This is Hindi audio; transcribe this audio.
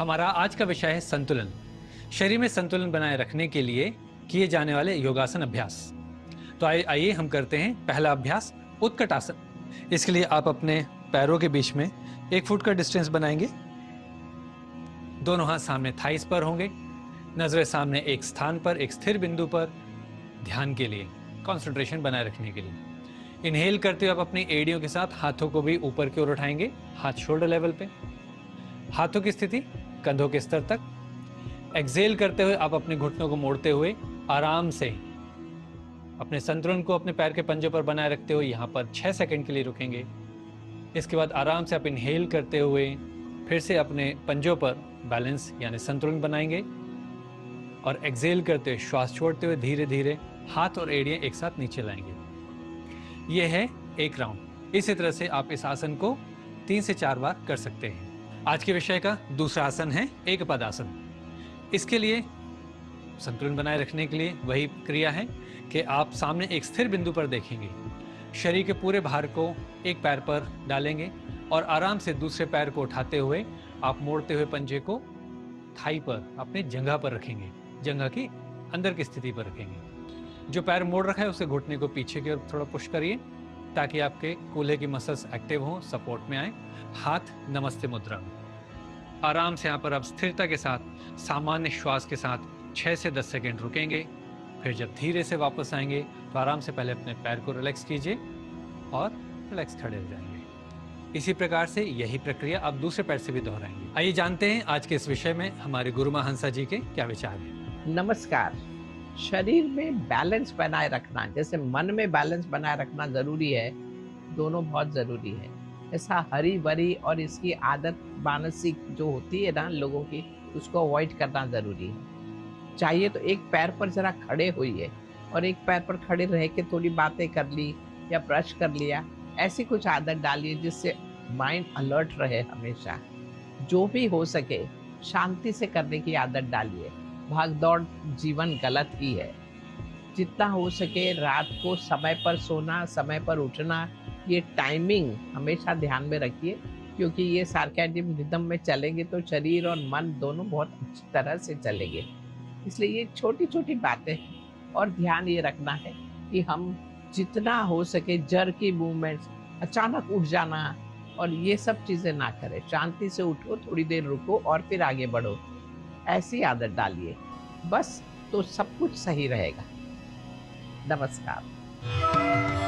हमारा आज का विषय है संतुलन। शरीर में संतुलन बनाए रखने के लिए किए जाने वाले योगासन अभ्यास। तो आइए हम करते हैं पहला अभ्यास, उत्कट आसन। इसके लिए आप अपने पैरों के बीच में 1 फुट का डिस्टेंस बनाएंगे। दोनों हाथ सामने थाइस पर होंगे। नजरें सामने एक स्थान पर, एक स्थिर बिंदु पर, ध्यान के लिए, कंसंट्रेशन बनाए रखने के लिए। इनहेल करते हुए आप अपनी एड़ियों के साथ हाथों को भी ऊपर की ओर उठाएंगे, हाथ शोल्डर लेवल पे। हाथों की स्थिति कंधों के स्तर तक। एक्सहेल करते हुए आप अपने घुटनों को मोड़ते हुए आराम से अपने संतुलन को अपने पैर के पंजों पर बनाए रखते हुए यहाँ पर 6 सेकंड के लिए रुकेंगे। इसके बाद आराम से आप इनहेल करते हुए फिर से अपने पंजों पर बैलेंस यानी संतुलन बनाएंगे और एक्सहेल करते हुए श्वास छोड़ते हुए धीरे धीरे हाथ और एड़ियां एक साथ नीचे लाएंगे। यह है एक राउंड। इसी तरह से आप इस आसन को 3 से 4 बार कर सकते हैं। आज के विषय का दूसरा आसन है एक पदासन। इसके लिए संतुलन बनाए रखने के लिए वही क्रिया है कि आप सामने एक स्थिर बिंदु पर देखेंगे। शरीर के पूरे भार को एक पैर पर डालेंगे और आराम से दूसरे पैर को उठाते हुए आप मोड़ते हुए पंजे को थाई पर, अपने जंघा पर रखेंगे। जंघा की अंदर की स्थिति पर रखेंगे। जो पैर मोड़ रखा है उसे घुटने को पीछे की ओर थोड़ा पुश करिए ताकि आपके कूल्हे की मसल्स एक्टिव हों, सपोर्ट में आए। हाथ नमस्ते मुद्रा में। आराम से यहाँ पर आप स्थिरता के साथ सामान्य श्वास के साथ 6 से 10 सेकंड रुकेंगे। फिर जब धीरे से वापस आएंगे तो आराम से पहले अपने पैर को रिलैक्स कीजिए और रिलैक्स खड़े हो जाएंगे। इसी प्रकार से यही प्रक्रिया आप दूसरे पैर से भी दोहराएंगे। आइए जानते हैं आज के इस विषय में हमारे गुरु मां हंसा जी के क्या विचार हैं। नमस्कार। शरीर में बैलेंस बनाए रखना, जैसे मन में बैलेंस बनाए रखना जरूरी है, दोनों बहुत जरूरी है। ऐसा हरी भरी और इसकी आदत मानसिक जो होती है ना लोगों की, उसको अवॉइड करना जरूरी है। चाहिए तो एक पैर पर जरा खड़े होइए और एक पैर पर खड़े रह के थोड़ी बातें कर ली या ब्रश कर लिया, ऐसी कुछ आदत डालिए जिससे माइंड अलर्ट रहे हमेशा। जो भी हो सके शांति से करने की आदत डालिए। भाग दौड़ जीवन गलत ही है। जितना हो सके रात को समय पर सोना, समय पर उठना, ये टाइमिंग हमेशा ध्यान में रखिए, क्योंकि ये सर्कैडियन रिदम में चलेंगे तो शरीर और मन दोनों बहुत अच्छी तरह से चलेंगे। इसलिए ये छोटी छोटी बातें हैं और ध्यान ये रखना है कि हम जितना हो सके जर की मूवमेंट्स, अचानक उठ जाना और ये सब चीज़ें ना करें। शांति से उठो, थोड़ी देर रुको और फिर आगे बढ़ो। ऐसी आदत डालिए बस, तो सब कुछ सही रहेगा। नमस्कार।